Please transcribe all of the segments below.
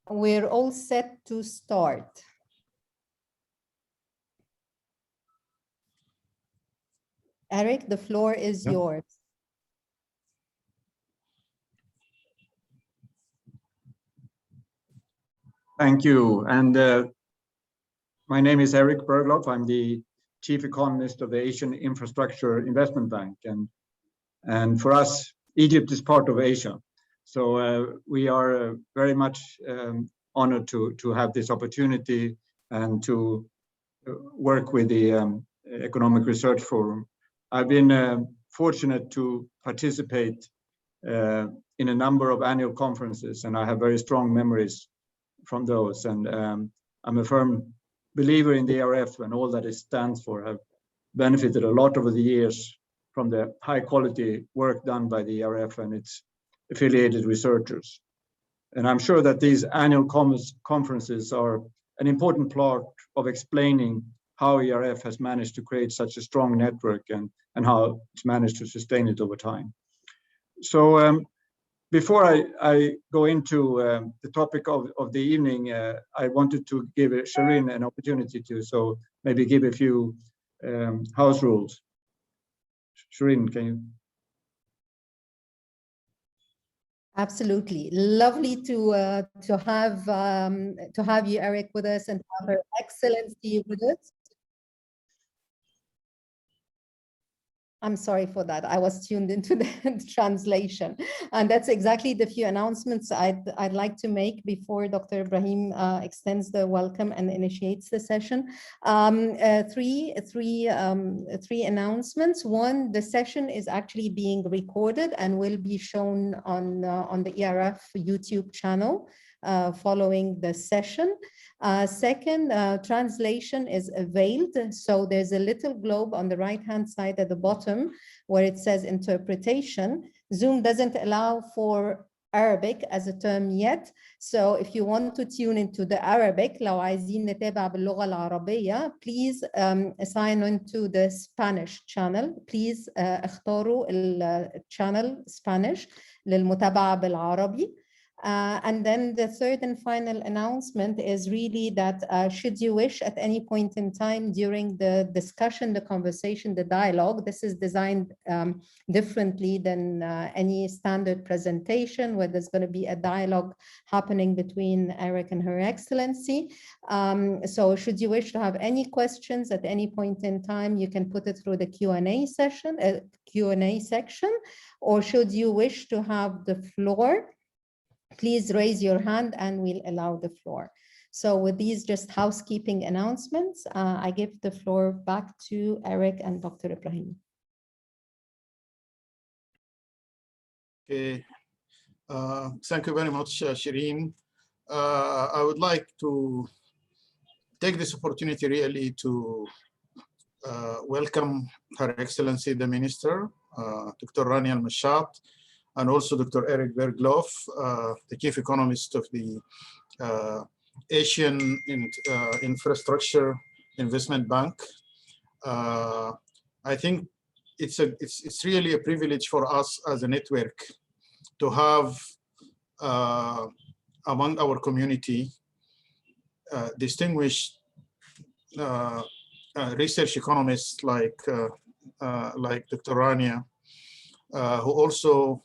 We're all set to start. Eric, the floor is yours. Thank you. And my name is Eric Bergloff. I'm the Chief Economist of the Asian Infrastructure Investment Bank. And for us, Egypt is part of Asia. So we are very much honored to have this opportunity and to work with the Economic Research Forum. I've been fortunate to participate in a number of annual conferences, and I have very strong memories from those. And I'm a firm believer in the ERF and all that it stands for. Have benefited a lot over the years from the high quality work done by the ERF and its affiliated researchers. And I'm sure that these annual conferences are an important part of explaining how ERF has managed to create such a strong network and how it's managed to sustain it over time. So before I go into the topic of the evening, I wanted to give Shireen an opportunity to maybe give a few house rules. Shireen, can you? Absolutely, lovely to have you, Eric, with us and to have Her Excellency with us. I'm sorry for that. I was tuned into the translation. And that's exactly the few announcements I'd like to make before Dr. Ibrahim extends the welcome and initiates the session. Three announcements. One, the session is actually being recorded and will be shown on the ERF YouTube channel following the session. Second, translation is availed. So there's a little globe on the right-hand side at the bottom where it says interpretation. Zoom doesn't allow for Arabic as a term yet. So if you want to tune into the Arabic, لو عايزين نتابع باللغة العربية, please sign on to the Spanish channel. Please اختاروا channel Spanish للمتابعة بالعربي. And then the third and final announcement is really that should you wish at any point in time during the discussion, the conversation, the dialogue, this is designed differently than any standard presentation where there's going to be a dialogue happening between Eric and Her Excellency. So should you wish to have any questions at any point in time, you can put it through the Q&A section, or should you wish to have the floor, please raise your hand and we'll allow the floor. So with these just housekeeping announcements, I give the floor back to Eric and Dr. Ibrahim. Okay, thank you very much, Shireen. I would like to take this opportunity really to welcome Her Excellency the Minister, Dr. Rani Al-Mashat, and also Dr. Eric Bergloff, the Chief Economist of the Asian Infrastructure Investment Bank. I think it's really a privilege for us as a network to have among our community distinguished research economists like Dr. Rania, who also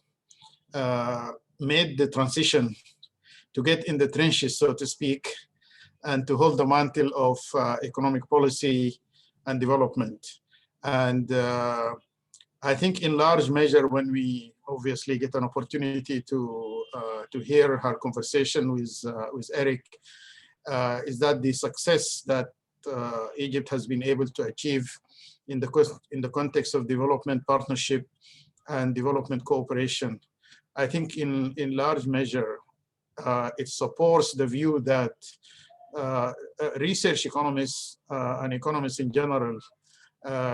made the transition to get in the trenches, so to speak, and to hold the mantle of economic policy and development. And I think in large measure, when we obviously get an opportunity to hear her conversation with Eric, is that the success that Egypt has been able to achieve in the context of development partnership and development cooperation, I think in large measure, it supports the view that research economists and economists in general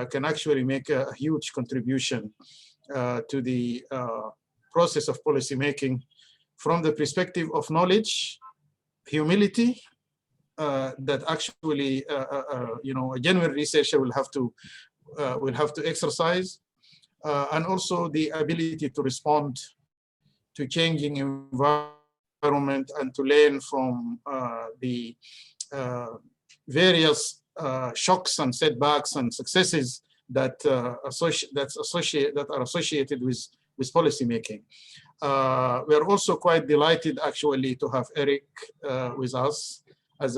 can actually make a huge contribution to the process of policy making from the perspective of knowledge, humility, that actually a genuine researcher will have to exercise, and also the ability to respond to changing environment environment and to learn from the various shocks and setbacks and successes that are associated with policy making. We are also quite delighted actually to have Eric with us as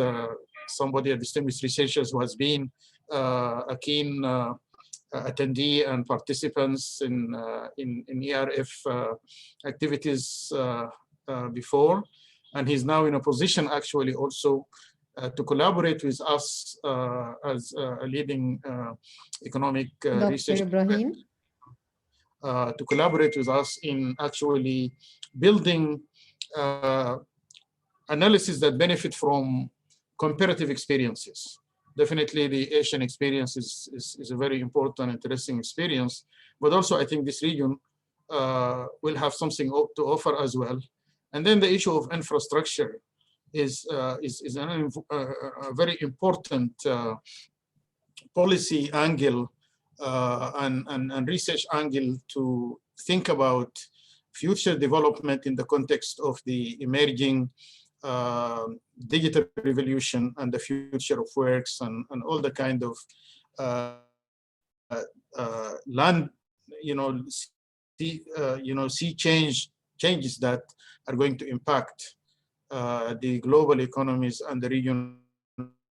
somebody, a distinguished researcher who has been a keen attendee and participants in ERF activities before, and he's now in a position actually also to collaborate with us as a leading economic research. Ibrahim. To collaborate with us in actually building analysis that benefit from comparative experiences. Definitely the Asian experience is a very important, interesting experience, but also I think this region will have something to offer as well. And then the issue of infrastructure is a very important policy angle and research angle to think about future development in the context of the emerging digital revolution and the future of works and all the kind of land, sea changes that are going to impact the global economies and the regional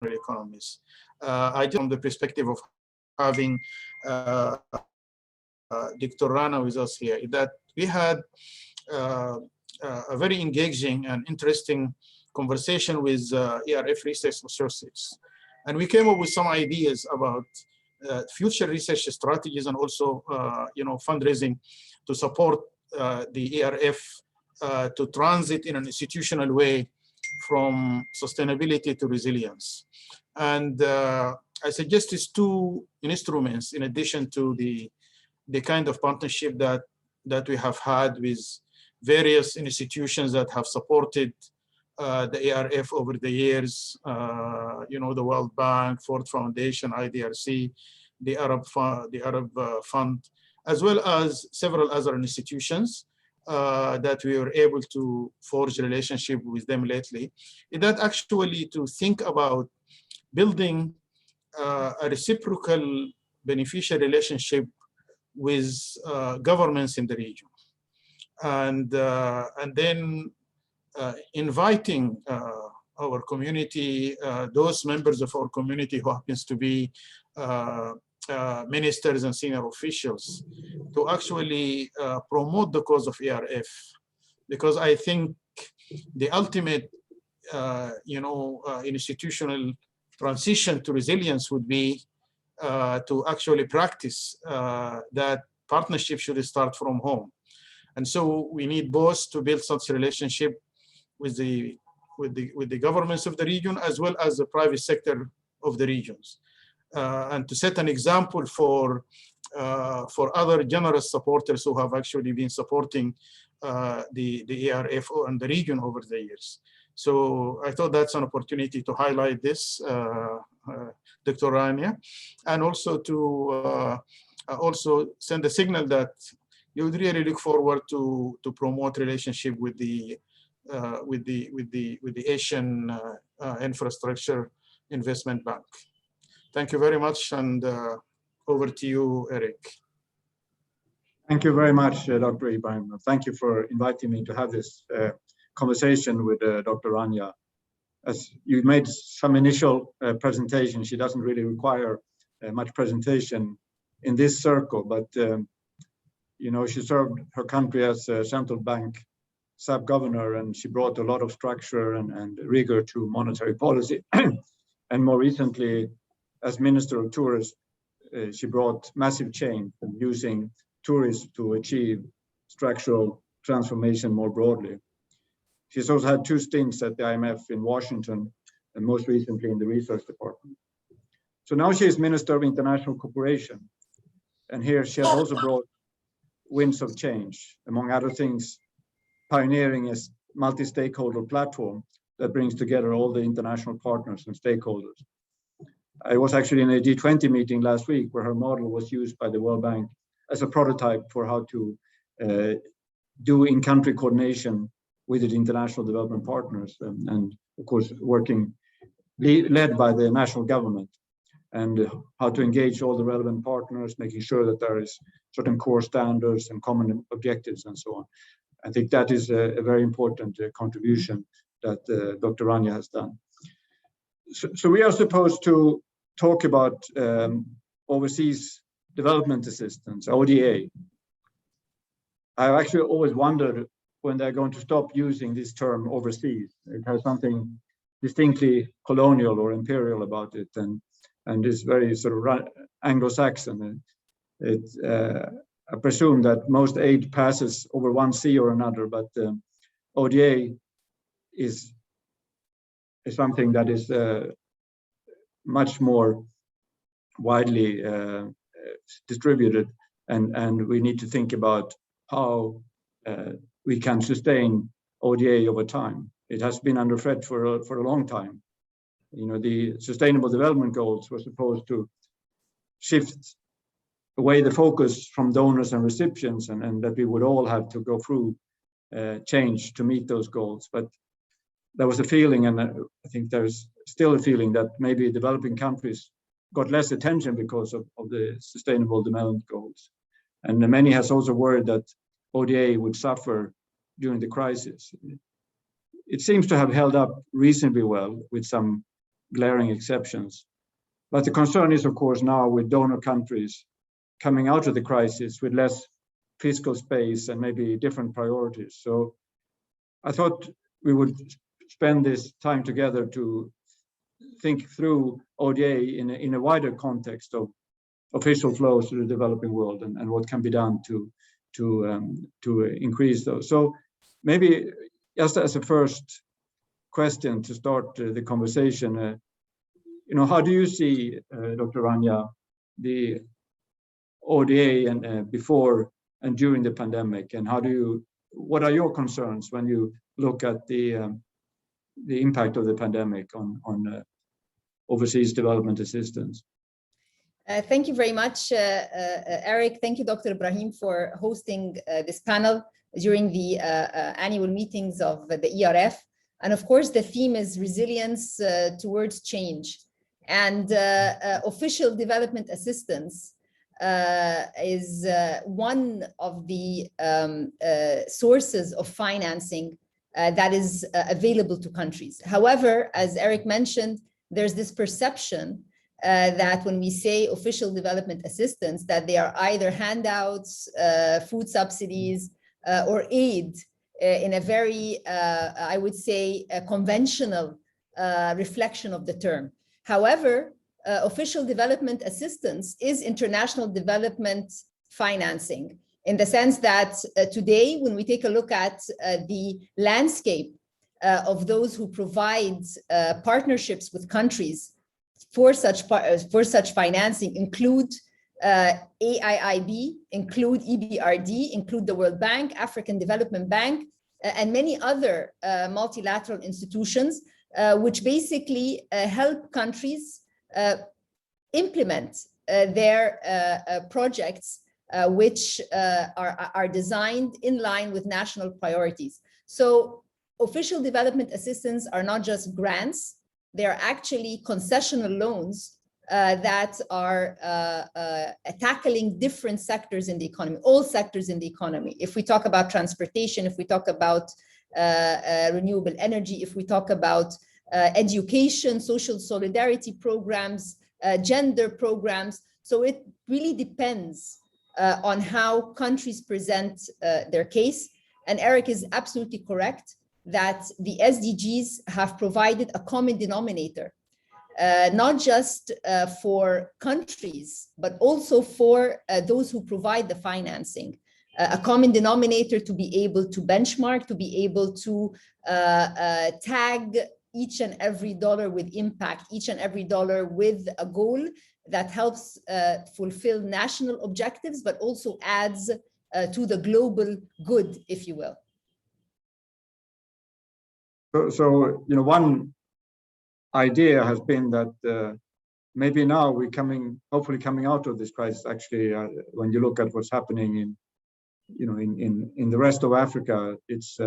economies. I from the perspective of having Dr. Rana with us here, that we had a very engaging and interesting conversation with ERF research associates. And we came up with some ideas about future research strategies and also fundraising to support the ERF to transit in an institutional way from sustainability to resilience. And I suggest these two instruments in addition to the kind of partnership that we have had with various institutions that have supported the ERF over the years, the World Bank, Ford Foundation, IDRC, the Arab Fund, as well as several other institutions that we were able to forge a relationship with them lately. That actually to think about building a reciprocal beneficial relationship with governments in the region, and then inviting our community, those members of our community who happens to be ministers and senior officials, to actually promote the cause of ERF, because I think the ultimate institutional transition to resilience would be to actually practice that partnership should start from home. And so we need both to build such relationship with the governments of the region as well as the private sector of the regions, and to set an example for other generous supporters who have actually been supporting the ERF and the region over the years. So I thought that's an opportunity to highlight this, Dr. Rania, and also to also send a signal that you would really look forward to promote relationship with the Asian Infrastructure Investment Bank. Thank you very much, and over to you, Eric. Thank you very much, Dr. Ibrahim. Thank you for inviting me to have this conversation with Dr. Rania. As you made some initial presentation, she doesn't really require much presentation in this circle, but she served her country as a central bank sub-governor, and she brought a lot of structure and rigor to monetary policy. And more recently, as Minister of Tourism, she brought massive change in using tourism to achieve structural transformation more broadly. She's also had 2 stints at the IMF in Washington, and most recently in the research department. So now she is Minister of International Cooperation. And here she has also brought winds of change, among other things, pioneering a multi-stakeholder platform that brings together all the international partners and stakeholders. I was actually in a G20 meeting last week where her model was used by the World Bank as a prototype for how to do in-country coordination with the international development partners, and of course working led by the national government, and how to engage all the relevant partners, making sure that there is certain core standards and common objectives and so on. I think that is a very important contribution that Dr. Rania has done. So we are supposed to talk about overseas development assistance, ODA. I've actually always wondered when they're going to stop using this term overseas. It has something distinctly colonial or imperial about it, and is very sort of Anglo-Saxon. I presume that most aid passes over one sea or another, but ODA is something that is much more widely distributed, and we need to think about how we can sustain ODA over time. It has been under threat for a long time. You know, the Sustainable Development Goals were supposed to shift away the focus from donors and recipients, and that we would all have to go through change to meet those goals. But there was a feeling, and I think there's still a feeling, that maybe developing countries got less attention because of the Sustainable Development Goals. And many has also worried that ODA would suffer during the crisis. It seems to have held up reasonably well, with some glaring exceptions. But the concern is, of course, now with donor countries coming out of the crisis with less fiscal space and maybe different priorities. So I thought we would spend this time together to think through ODA in a wider context of official flows to the developing world, and what can be done to increase those. So maybe just as a first question to start the conversation, you know, how do you see, Dr. Rania, the ODA and before and during the pandemic, and what are your concerns when you look at the impact of the pandemic on overseas development assistance? Thank you very much, Eric. Thank you, Dr. Ibrahim, for hosting this panel during the annual meetings of the ERF. And of course, the theme is resilience towards change. And official development assistance is one of the sources of financing that is available to countries. However, as Eric mentioned, there's this perception that when we say official development assistance, that they are either handouts, food subsidies, or aid in a very, I would say, a conventional reflection of the term. However, official development assistance is international development financing, in the sense that today, when we take a look at the landscape of those who provide partnerships with countries for such financing, include AIIB, include EBRD, include the World Bank, African Development Bank, and many other multilateral institutions, which basically help countries implement their projects, which are designed in line with national priorities. So official development assistance are not just grants, they're actually concessional loans that are tackling different sectors in the economy, all sectors in the economy. If we talk about transportation, if we talk about renewable energy, if we talk about education, social solidarity programs, gender programs. So it really depends on how countries present their case. And Eric is absolutely correct that the SDGs have provided a common denominator, not just for countries, but also for those who provide the financing. A common denominator to be able to benchmark, to be able to tag each and every dollar with impact, each and every dollar with a goal that helps fulfill national objectives, but also adds to the global good, if you will. So you know, one idea has been that maybe now we're hopefully coming out of this crisis. Actually, when you look at what's happening in the rest of Africa, it's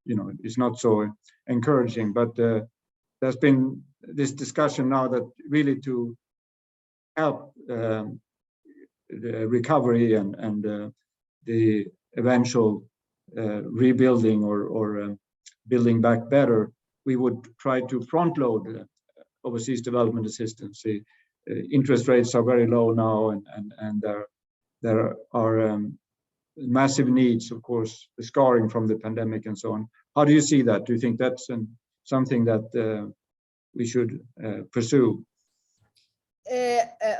is not so encouraging. But there's been this discussion now that really to help the recovery and the eventual rebuilding or building back better, we would try to front load overseas development assistance. The interest rates are very low now, and there are massive needs, of course, the scarring from the pandemic and so on. How do you see that? Do you think that's something that we should pursue?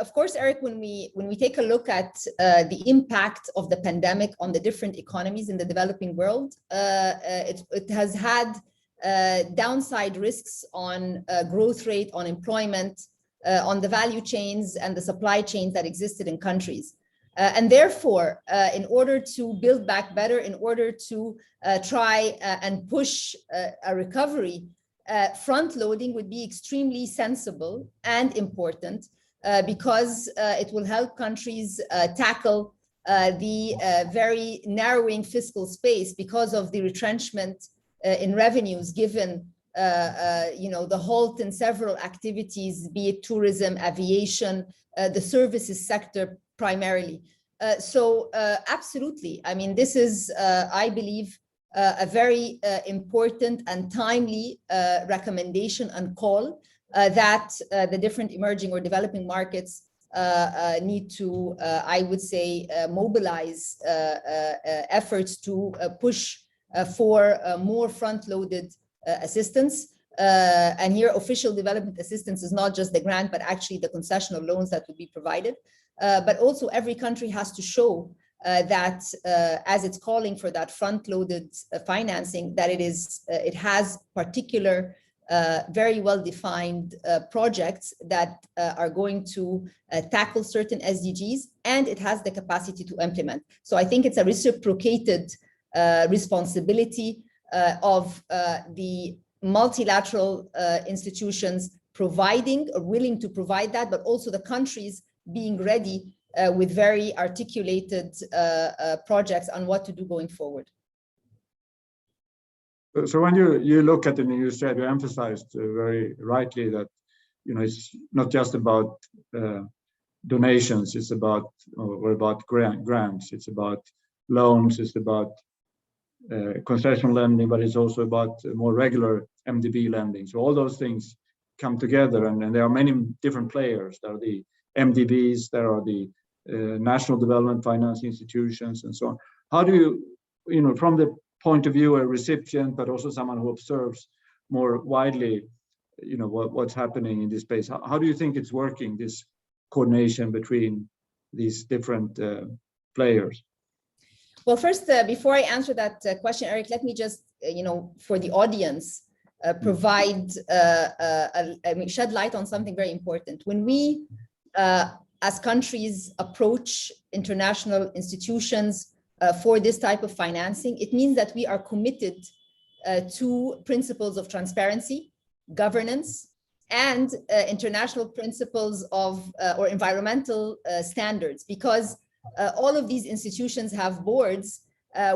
Of course, Eric, when we take a look at the impact of the pandemic on the different economies in the developing world, it has had downside risks on growth rate, on employment, on the value chains and the supply chains that existed in countries. And therefore, in order to build back better, in order to try and push a recovery, front loading would be extremely sensible and important because it will help countries tackle the very narrowing fiscal space because of the retrenchment in revenues, given the halt in several activities, be it tourism, aviation, the services sector primarily. So absolutely, I mean, this is, I believe, a very important and timely recommendation and call that the different emerging or developing markets need to, I would say, mobilize efforts to push for more front-loaded assistance. And here, official development assistance is not just the grant, but actually the concessional loans that would be provided. But also every country has to show that as it's calling for that front-loaded financing, that it has particular, very well-defined projects that are going to tackle certain SDGs, and it has the capacity to implement. So I think it's a reciprocated responsibility of the multilateral institutions providing or willing to provide that, but also the countries being ready with very articulated projects on what to do going forward. So when you look at the new strategy, you emphasized very rightly that it's not just about donations, it's about grants, it's about loans, it's about concessional lending, but it's also about more regular MDB lending. So all those things come together, and there are many different players. There are the MDBs, there are the national development finance institutions, and so on. How do you, from the point of view, a recipient, but also someone who observes more widely, what's happening in this space, how do you think it's working, this coordination between these different players? Well, first, before I answer that question, Eric, let me just, for the audience, provide, shed light on something very important. When we, as countries, approach international institutions for this type of financing, it means that we are committed to principles of transparency, governance, and international principles of or environmental standards, because all of these institutions have boards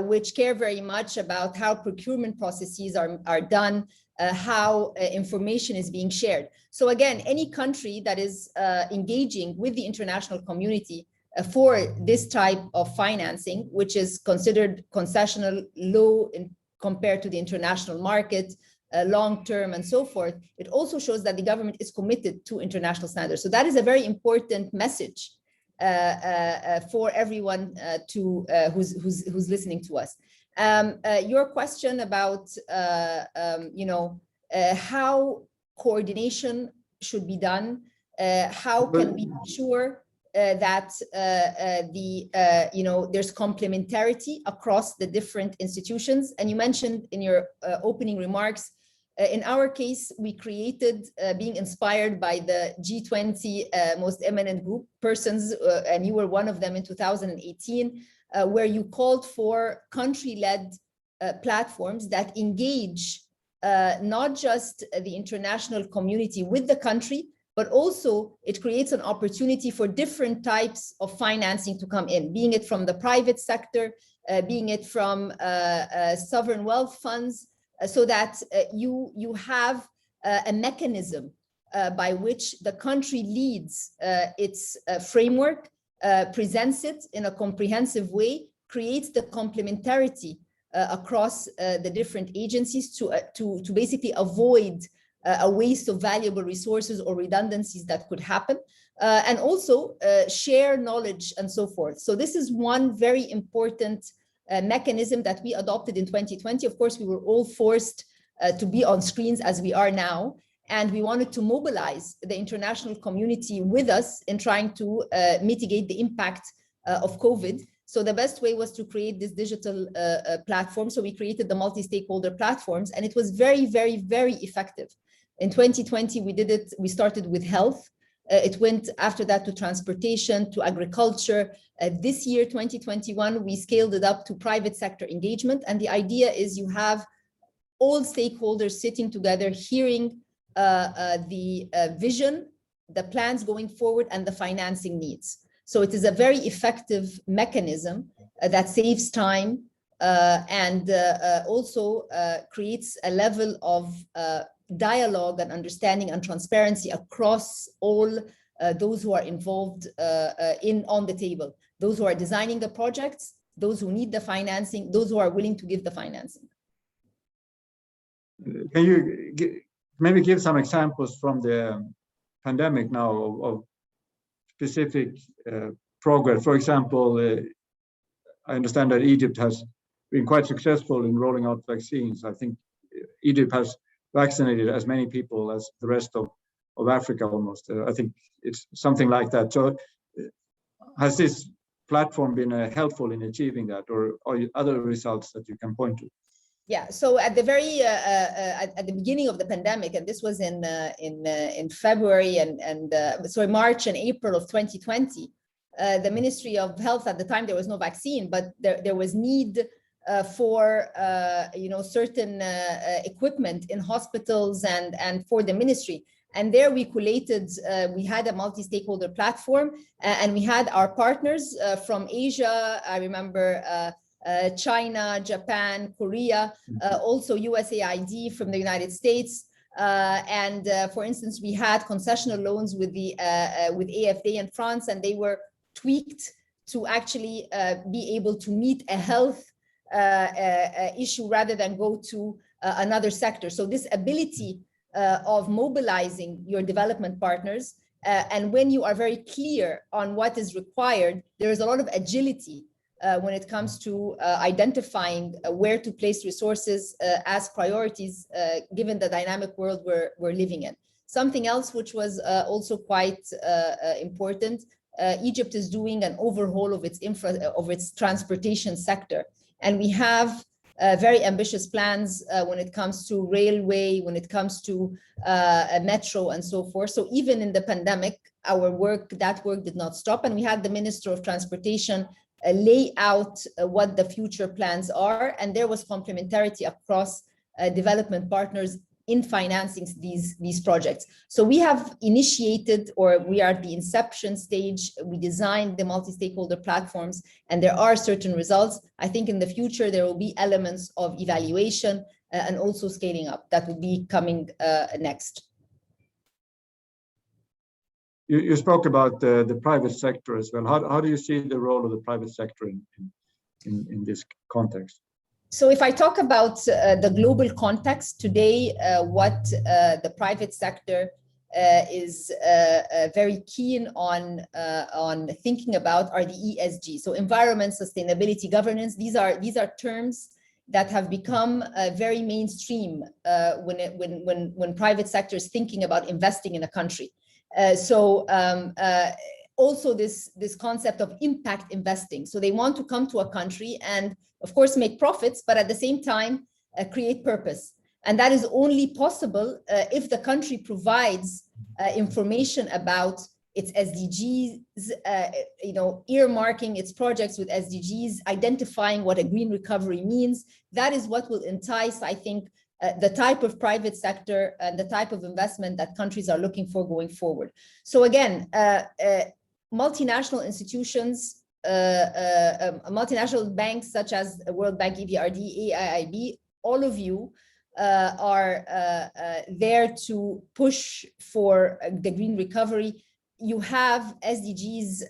which care very much about how procurement processes are done, how information is being shared. So again, any country that is engaging with the international community for this type of financing, which is considered concessional, low compared to the international market, long-term and so forth, it also shows that the government is committed to international standards. So that is a very important message for everyone who's listening to us. Your question about how coordination should be done, how can we ensure that there's complementarity across the different institutions. And you mentioned in your opening remarks, in our case, we created, being inspired by the G20 most eminent group persons, and you were one of them in 2018, where you called for country-led platforms that engage not just the international community with the country, but also it creates an opportunity for different types of financing to come in, being it from the private sector, being it from sovereign wealth funds, so that you have a mechanism by which the country leads its framework, presents it in a comprehensive way, creates the complementarity across the different agencies to basically avoid a waste of valuable resources or redundancies that could happen, and also share knowledge and so forth. So this is one very important mechanism that we adopted in 2020. Of course, we were all forced to be on screens as we are now, and we wanted to mobilize the international community with us in trying to mitigate the impact of COVID. So the best way was to create this digital platform. So we created the multi-stakeholder platforms, and it was very, very, very effective. In 2020, we started with health. It went after that to transportation, to agriculture. This year, 2021, we scaled it up to private sector engagement. And the idea is you have all stakeholders sitting together, hearing the vision, the plans going forward, and the financing needs. So it is a very effective mechanism that saves time and also creates a level of dialogue and understanding and transparency across all those who are involved on the table, those who are designing the projects, those who need the financing, those who are willing to give the financing. Can you maybe give some examples from the pandemic now of specific progress? For example, I understand that Egypt has been quite successful in rolling out vaccines. I think Egypt has vaccinated as many people as the rest of Africa almost. I think it's something like that. So has this platform been helpful in achieving that, or are other results that you can point to? Yeah, so at the very at the beginning of the pandemic, and this was in February and March and April of 2020, the Ministry of Health at the time, there was no vaccine, but there was need for certain equipment in hospitals and for the ministry. And there we collated, we had a multi-stakeholder platform, and we had our partners from Asia. I remember China, Japan, Korea, also USAID from the United States. For instance, we had concessional loans with AFD in France, and they were tweaked to actually be able to meet a health issue rather than go to another sector. So this ability of mobilizing your development partners, and when you are very clear on what is required, there is a lot of agility when it comes to identifying where to place resources as priorities, given the dynamic world we're living in. Something else which was also quite important, Egypt is doing an overhaul of its transportation sector. And we have very ambitious plans when it comes to railway, when it comes to a metro and so forth. So even in the pandemic, that work did not stop. And we had the Minister of Transportation lay out what the future plans are. And there was complementarity across development partners in financing these projects. So we have initiated, or we are at the inception stage. We designed the multi-stakeholder platforms, and there are certain results. I think in the future, there will be elements of evaluation and also scaling up that will be coming next. You spoke about the private sector as well. How do you see the role of the private sector in this context? So if I talk about the global context today, what the private sector is very keen on thinking about are the ESG. So environment, sustainability, governance. These are terms that have become very mainstream when private sector is thinking about investing in a country. Also this concept of impact investing. So they want to come to a country and of course make profits, but at the same time create purpose. And that is only possible if the country provides information about its SDGs, earmarking its projects with SDGs, identifying what a green recovery means. That is what will entice, I think, the type of private sector and the type of investment that countries are looking for going forward. So again, multinational institutions, multinational banks such as World Bank, EBRD, AIIB, all of you are there to push for the green recovery. You have SDGs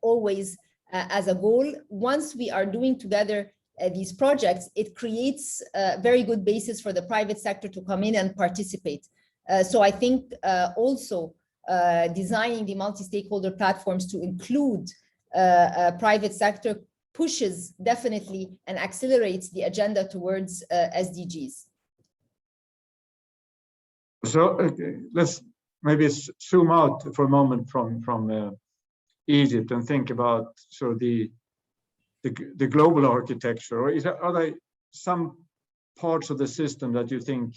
always as a goal. Once we are doing together these projects, it creates a very good basis for the private sector to come in and participate. So I think also designing the multi-stakeholder platforms to include private sector pushes definitely and accelerates the agenda towards SDGs. So let's maybe zoom out for a moment from Egypt and think about sort of the global architecture, or are there some parts of the system that you think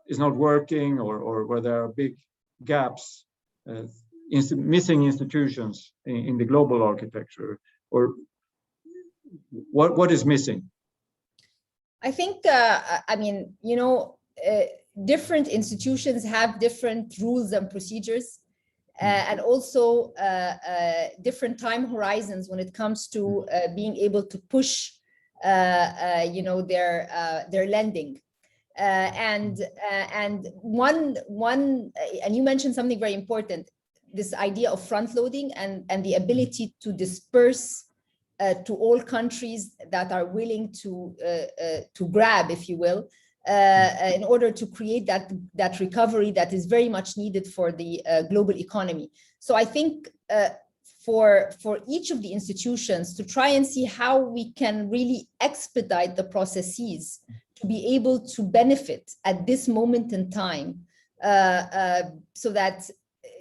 is not working, or where there are big gaps, missing institutions in the global architecture, or what is missing? I think, I mean, you know, different institutions have different rules and procedures, and also different time horizons when it comes to being able to push, you know, their lending. And one, and you mentioned something very important, this idea of front loading and the ability to disperse to all countries that are willing to grab, if you will, in order to create that recovery that is very much needed for the global economy. So I think for each of the institutions to try and see how we can really expedite the processes to be able to benefit at this moment in time, so that,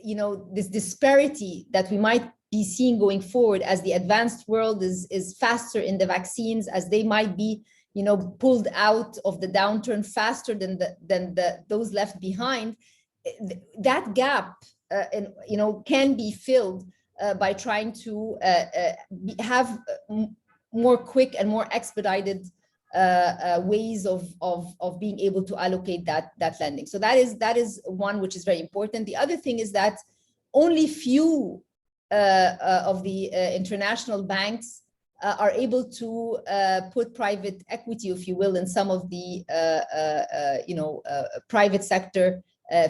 you know, this disparity that we might be seeing going forward as the advanced world is faster in the vaccines, as they might be, you know, pulled out of the downturn faster than those left behind. That gap, you know, can be filled by trying to have more quick and more expedited ways of being able to allocate that lending. So that is one which is very important. The other thing is that only few of the international banks are able to put private equity, if you will, in some of the you know, private sector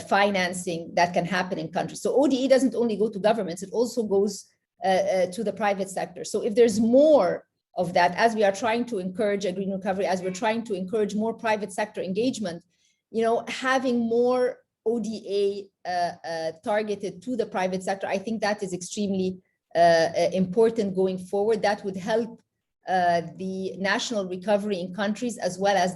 financing that can happen in countries. So ODA doesn't only go to governments, it also goes to the private sector. So if there's more of that, as we are trying to encourage a green recovery, as we're trying to encourage more private sector engagement, you know, having more ODA targeted to the private sector, I think that is extremely important going forward. That would help the national recovery in countries as well as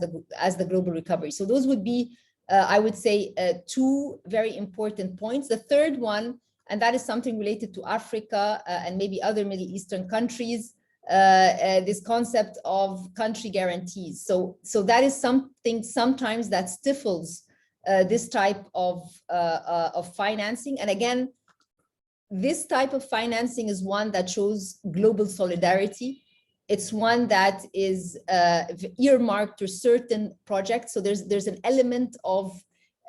the global recovery. So those would be, I would say, two very important points. The third one, and that is something related to Africa and maybe other Middle Eastern countries, this concept of country guarantees. So that is something sometimes that stifles this type of financing. And again, this type of financing is one that shows global solidarity. It's one that is earmarked to certain projects. So there's an element of,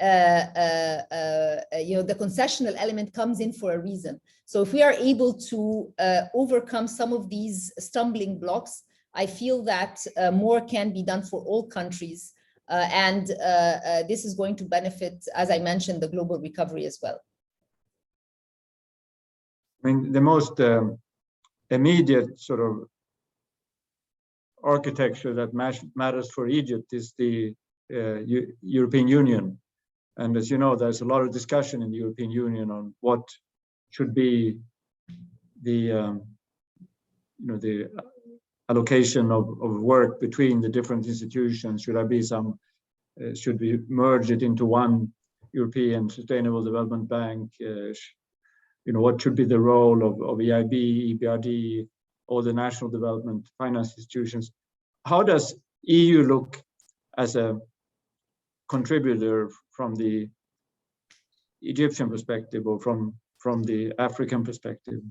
you know, the concessional element comes in for a reason. So if we are able to overcome some of these stumbling blocks, I feel that more can be done for all countries. And this is going to benefit, as I mentioned, the global recovery as well. I mean, the most immediate sort of architecture that matters for Egypt is the European Union. And as you know, there's a lot of discussion in the European Union on what should be the, you know, the allocation of work between the different institutions. Should there be some, should we merge it into one European Sustainable Development Bank? You know, what should be the role of EIB, EBRD, or the national development finance institutions? How does EU look as a contributor from the Egyptian perspective, or from the African perspective?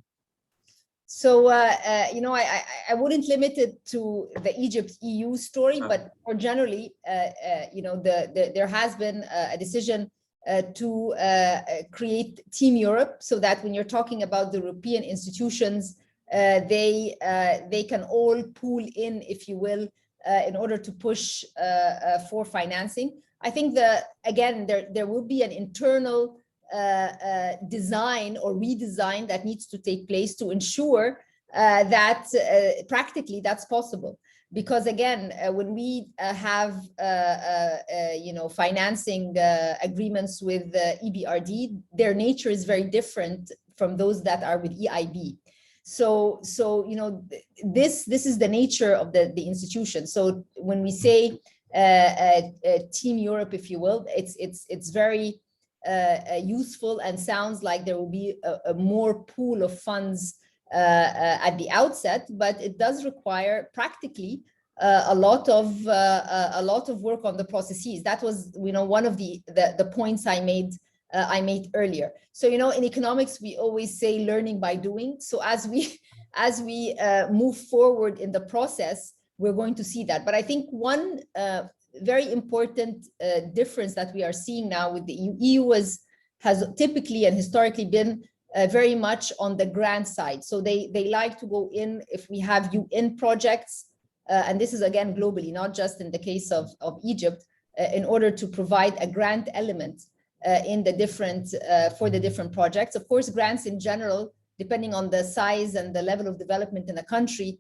So, you know, I wouldn't limit it to the Egypt-EU story, but more generally, you know, there has been a decision to create Team Europe, so that when you're talking about the European institutions, they can all pool in, if you will, in order to push for financing. I think again, there will be an internal design or redesign that needs to take place to ensure that practically that's possible. Because again, when we have financing agreements with EBRD, their nature is very different from those that are with EIB. So this is the nature of the institution. So when we say Team Europe, if you will, it's very useful and sounds like there will be a more pool of funds at the outset, but it does require practically a lot of work on the processes. That was one of the points I made earlier. So in economics we always say learning by doing. So as we move forward in the process, we're going to see that. But I think one very important difference that we are seeing now with the EU has typically and historically been very much on the grant side. So they like to go in if we have UN projects, and this is again globally, not just in the case of Egypt, in order to provide a grant element in the different for the different projects. Of course, grants in general, depending on the size and the level of development in a country,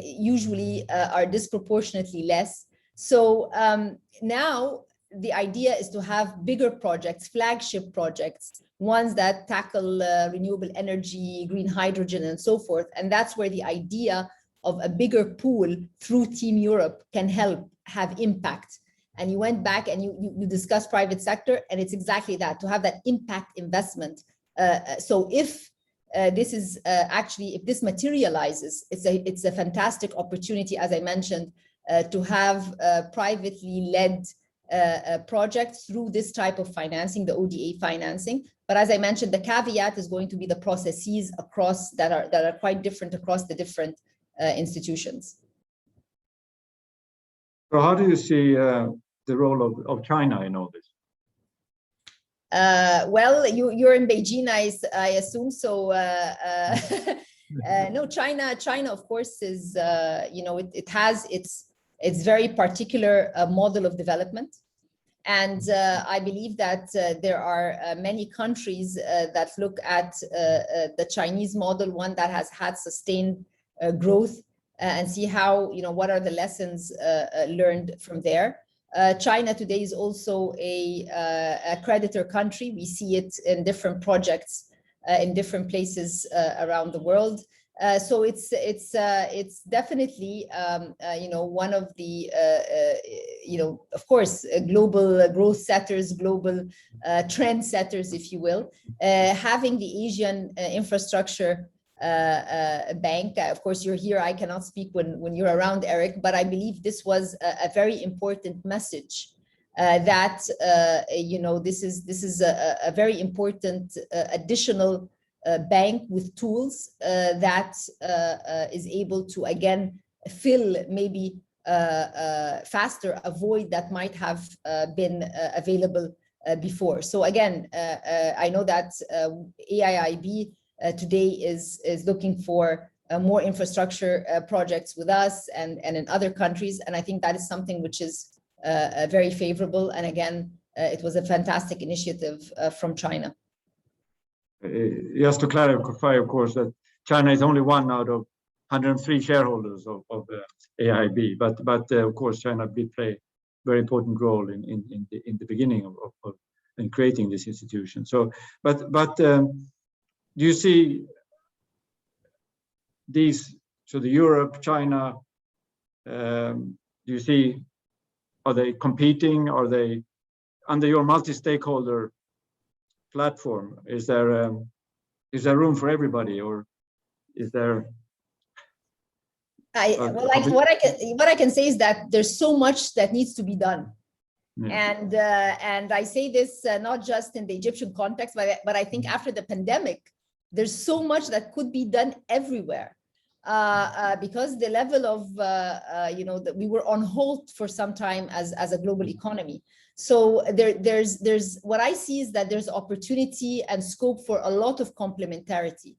usually are disproportionately less. So now the idea is to have bigger projects, flagship projects, ones that tackle renewable energy, green hydrogen, and so forth. And that's where the idea of a bigger pool through Team Europe can help have impact. And you went back and you discussed private sector, and it's exactly that, to have that impact investment. So if this is actually, if this materializes, it's a fantastic opportunity, as I mentioned, to have privately led projects through this type of financing, the ODA financing. But as I mentioned, the caveat is going to be the processes across that are quite different across the different institutions. So how do you see the role of China in all this? Well, you're in Beijing, I assume. So no, China, of course, is it has its very particular model of development, and I believe that there are many countries that look at the Chinese model, one that has had sustained growth, and see how what are the lessons learned from there. China today is also a creditor country. We see it in different projects in different places around the world. So it's definitely one of the of course global growth setters, global trend setters, if you will. Having the Asian infrastructure bank, of course you're here, I cannot speak when you're around, Eric, but I believe this was a very important message that this is a very important additional bank with tools that is able to again fill maybe faster a void that might have been available before. So again, I know that AIIB today is looking for more infrastructure projects with us and in other countries, and I think that is something which is very favorable. And again, it was a fantastic initiative from China. Just to clarify, of course, that China is only one out of 103 shareholders of AIIB, but of course China did play a very important role in the beginning of in creating this institution. So, but do you see these, so the Europe, China, do you see, are they competing? Are they under your multi-stakeholder platform? Is there room for everybody, or is there? What I can say is that there's so much that needs to be done. Yeah. And I say this not just in the Egyptian context, but I think after the pandemic, there's so much that could be done everywhere, because the level of that we were on hold for some time as a global economy. So there's what I see is that there's opportunity and scope for a lot of complementarity.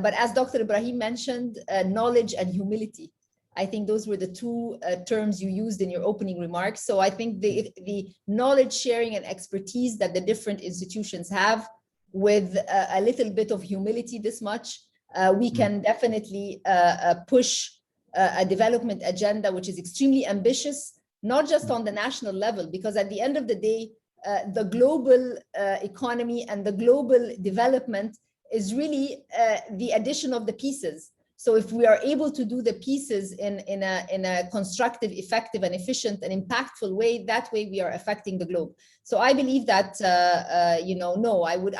But as Dr. Ibrahim mentioned, knowledge and humility. I think those were the two terms you used in your opening remarks. So I think the knowledge sharing and expertise that the different institutions have, with a little bit of humility, this much, we can definitely push a development agenda which is extremely ambitious, not just on the national level, because at the end of the day, the global economy and the global development is really the addition of the pieces. So if we are able to do the pieces in a constructive, effective, and efficient and impactful way, that way we are affecting the globe. So I believe that, no,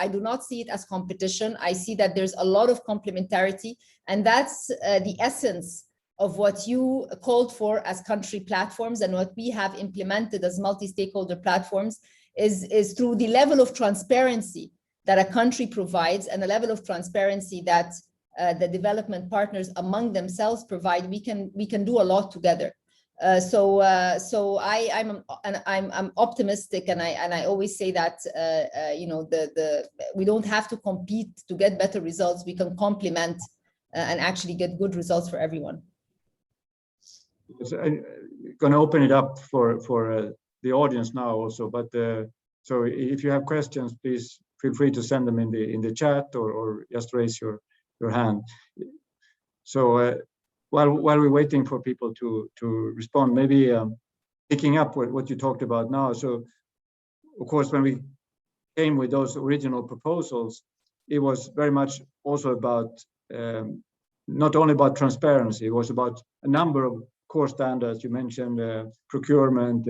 I do not see it as competition. I see that there's a lot of complementarity, and that's the essence of what you called for as country platforms, and what we have implemented as multi-stakeholder platforms is through the level of transparency that a country provides and the level of transparency that the development partners among themselves provide. We can do a lot together. So I'm optimistic, and I always say that we don't have to compete to get better results. We can complement and actually get good results for everyone. So I'm going to open it up for the audience now also, but so if you have questions, please feel free to send them in the chat, or just raise your hand. So while we're waiting for people to respond, maybe picking up what you talked about now. So of course, when we came with those original proposals, it was very much also about not only about transparency, it was about a number of core standards. You mentioned procurement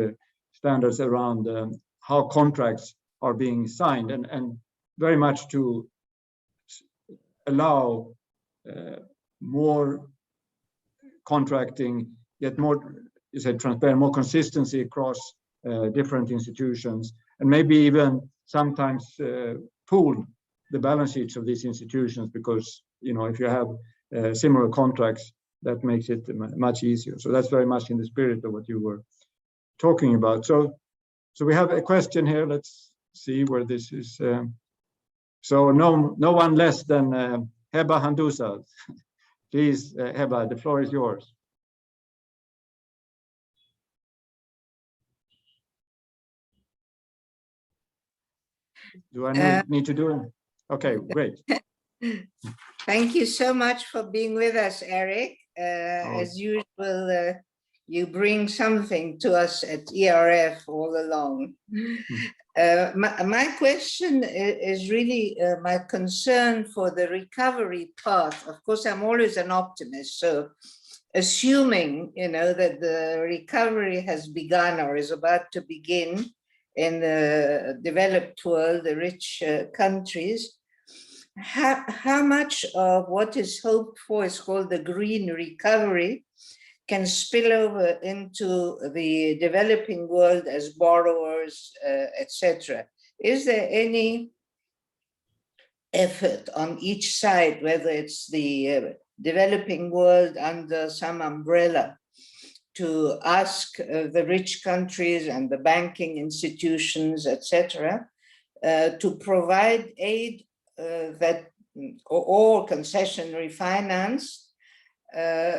standards around how contracts are being signed, and very much to allow more contracting, get more, you said, transparent, more consistency across different institutions, and maybe even sometimes pool the balance sheets of these institutions, because if you have similar contracts, that makes it much easier. So that's very much in the spirit of what you were talking about. So we have a question here. Let's see where this is. So no one less than Heba Handusa. Please, Heba, the floor is yours. Do I need to do it? Okay, great. Thank you so much for being with us, Eric. As usual, you bring something to us at ERF all along. My question is really my concern for the recovery path. Of course, I'm always an optimist, so assuming that the recovery has begun or is about to begin in the developed world, the rich countries, how much of what is hoped for is called the green recovery can spill over into the developing world as borrowers, etc. Is there any effort on each side, whether it's the developing world under some umbrella, to ask the rich countries and the banking institutions, etc., to provide aid or concessionary finance,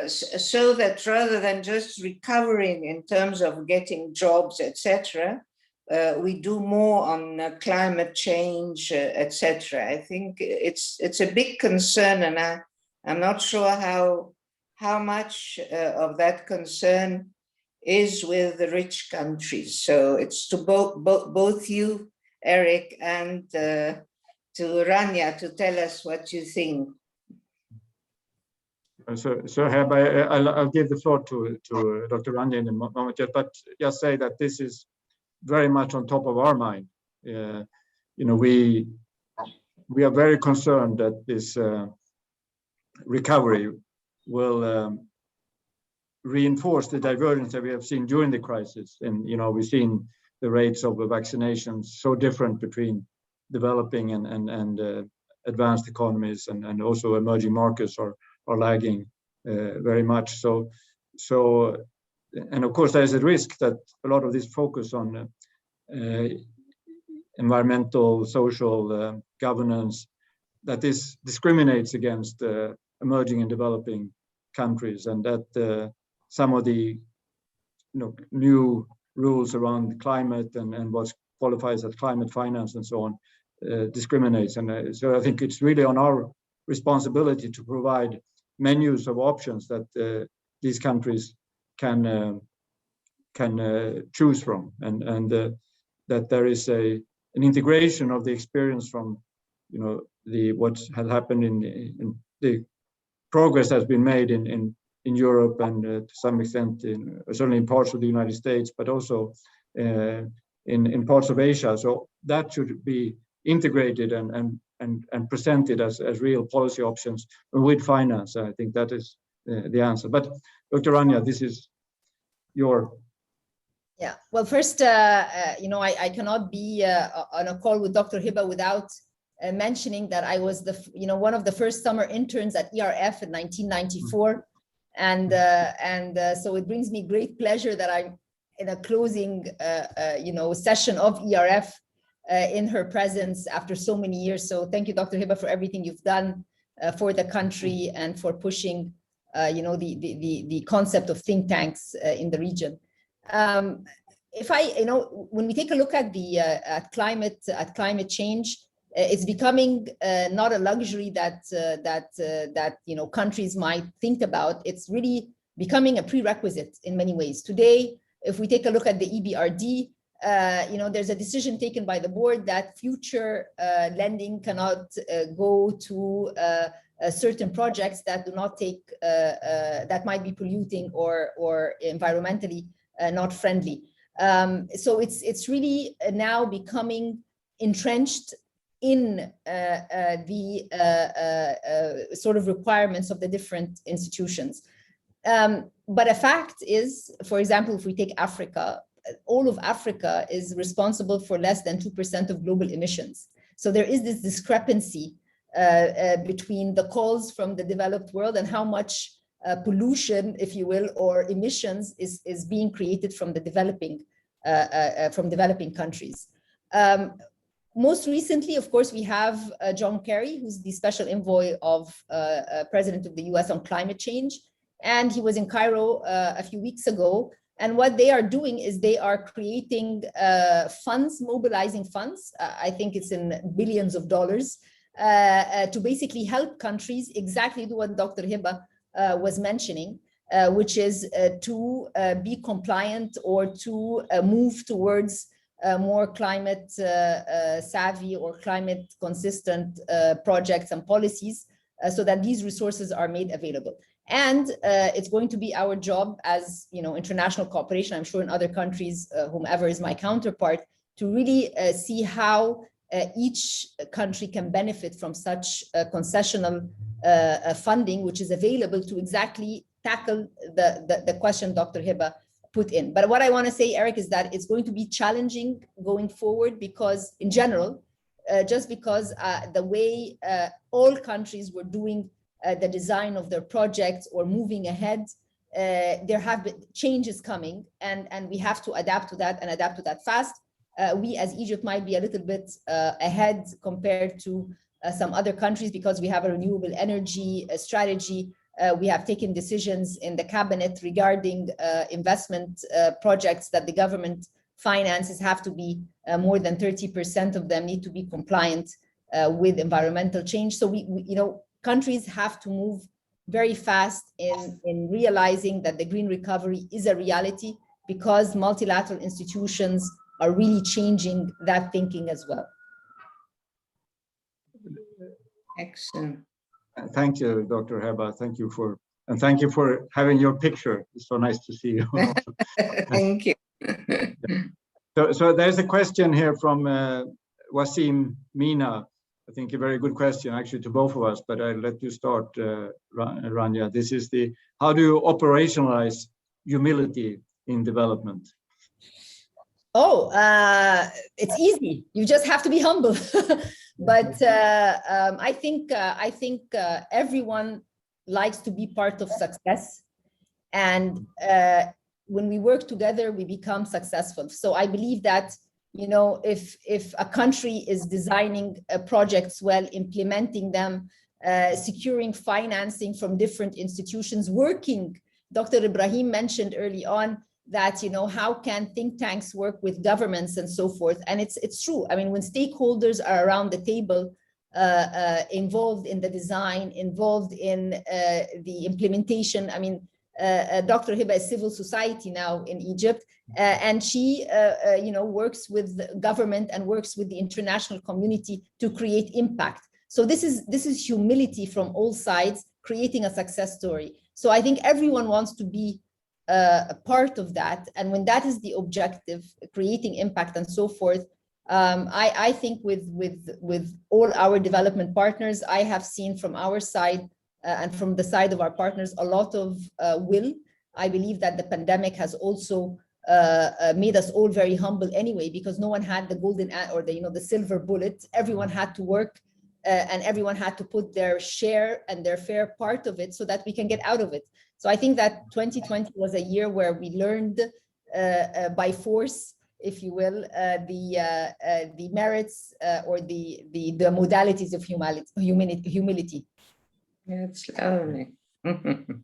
so that rather than just recovering in terms of getting jobs, etc., we do more on climate change, etc. I think it's a big concern, and I'm not sure how much of that concern is with the rich countries. So it's to both you, Eric, and to Rania to tell us what you think. So Heba, I'll give the floor to Dr. Rania in a moment, but just say that this is very much on top of our mind. We are very concerned that this recovery will reinforce the divergence that we have seen during the crisis. And we've seen the rates of vaccinations so different between developing and advanced economies, and also emerging markets are lagging very much. So and of course there's a risk that a lot of this focus on environmental, social governance, that this discriminates against emerging and developing countries, and that some of the new rules around climate and what qualifies as climate finance and so on discriminates. And so I think it's really on our responsibility to provide menus of options that these countries can choose from, and that there is an integration of the experience from what has happened in the progress has been made in Europe and to some extent certainly in parts of the United States, but also in parts of Asia. So that should be integrated and presented as real policy options with finance. I think that is the answer. But Dr. Rania, this is your. Yeah, well, first, I cannot be on a call with Dr. Hiba without mentioning that I was one of the first summer interns at ERF in 1994. And so it brings me great pleasure that I'm in a closing, session of ERF in her presence after so many years. So thank you, Dr. Hiba, for everything you've done for the country and for pushing, the concept of think tanks in the region. When we take a look at the at climate change, it's becoming not a luxury that countries might think about. It's really becoming a prerequisite in many ways. Today, if we take a look at the EBRD, there's a decision taken by the board that future lending cannot go to certain projects that do not take that might be polluting or environmentally not friendly. So it's really now becoming entrenched in the sort of requirements of the different institutions. But a fact is, for example, if we take Africa, all of Africa is responsible for less than 2% of global emissions. So there is this discrepancy between the calls from the developed world and how much pollution, if you will, or emissions is being created from the developing countries. Most recently, of course, we have John Kerry, who's the special envoy of President of the US on climate change. And he was in Cairo a few weeks ago. And what they are doing is they are creating funds, mobilizing funds. I think it's in billions of dollars to basically help countries exactly do what Dr. Hiba was mentioning, which is to be compliant or to move towards more climate savvy or climate consistent projects and policies so that these resources are made available. And it's going to be our job as international cooperation, I'm sure in other countries, whomever is my counterpart, to really see how each country can benefit from such concessional funding, which is available to exactly tackle the question Dr. Hiba put in. But what I want to say, Eric, is that it's going to be challenging going forward because in general, just because the way all countries were doing the design of their projects or moving ahead, there have been changes coming and we have to adapt to that and adapt to that fast. We as Egypt might be a little bit ahead compared to some other countries because we have a renewable energy strategy. We have taken decisions in the cabinet regarding investment projects that the government finances have to be more than 30% of them need to be compliant with environmental change. So countries have to move very fast in realizing that the green recovery is a reality because multilateral institutions are really changing that thinking as well. Excellent. Thank you, Dr. Hiba. Thank you for having your picture. It's so nice to see you. Thank you. So there's a question here from Wasim Mina. I think a very good question actually to both of us, but I'll let you start, Rania. This is how do you operationalize humility in development? Oh, it's easy. You just have to be humble. But I think everyone likes to be part of success. And when we work together, we become successful. So I believe that, if a country is designing projects well, implementing them, securing financing from different institutions, working Dr. Ibrahim mentioned early on that, how can think tanks work with governments and so forth? And it's true. I mean, when stakeholders are around the table, involved in the design, involved in the implementation. I mean, Dr. Hiba is civil society now in Egypt, and she, works with the government and works with the international community to create impact. So this is humility from all sides, creating a success story. So I think everyone wants to be a part of that, and when that is the objective, creating impact and so forth. I think with all our development partners, I have seen from our side and from the side of our partners a lot of will. I believe that the pandemic has also made us all very humble anyway, because no one had the golden or the silver bullet. Everyone had to work and everyone had to put their share and their fair part of it so that we can get out of it. So I think that 2020 was a year where we learned by force, if you will, the merits or the modalities of humility. That's lovely. And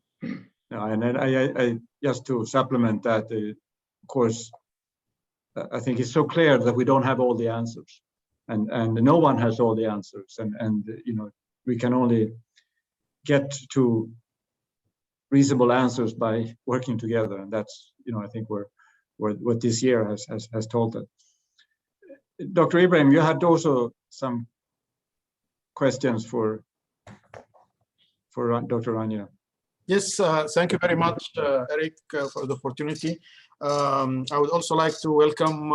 I just to supplement that, of course, I think it's so clear that we don't have all the answers, and no one has all the answers, and we can only get to reasonable answers by working together, and that's I think what this year has told us. Dr. Ibrahim, you had also some questions for Dr. Rania. Yes, thank you very much, Eric, for the opportunity. I would also like to welcome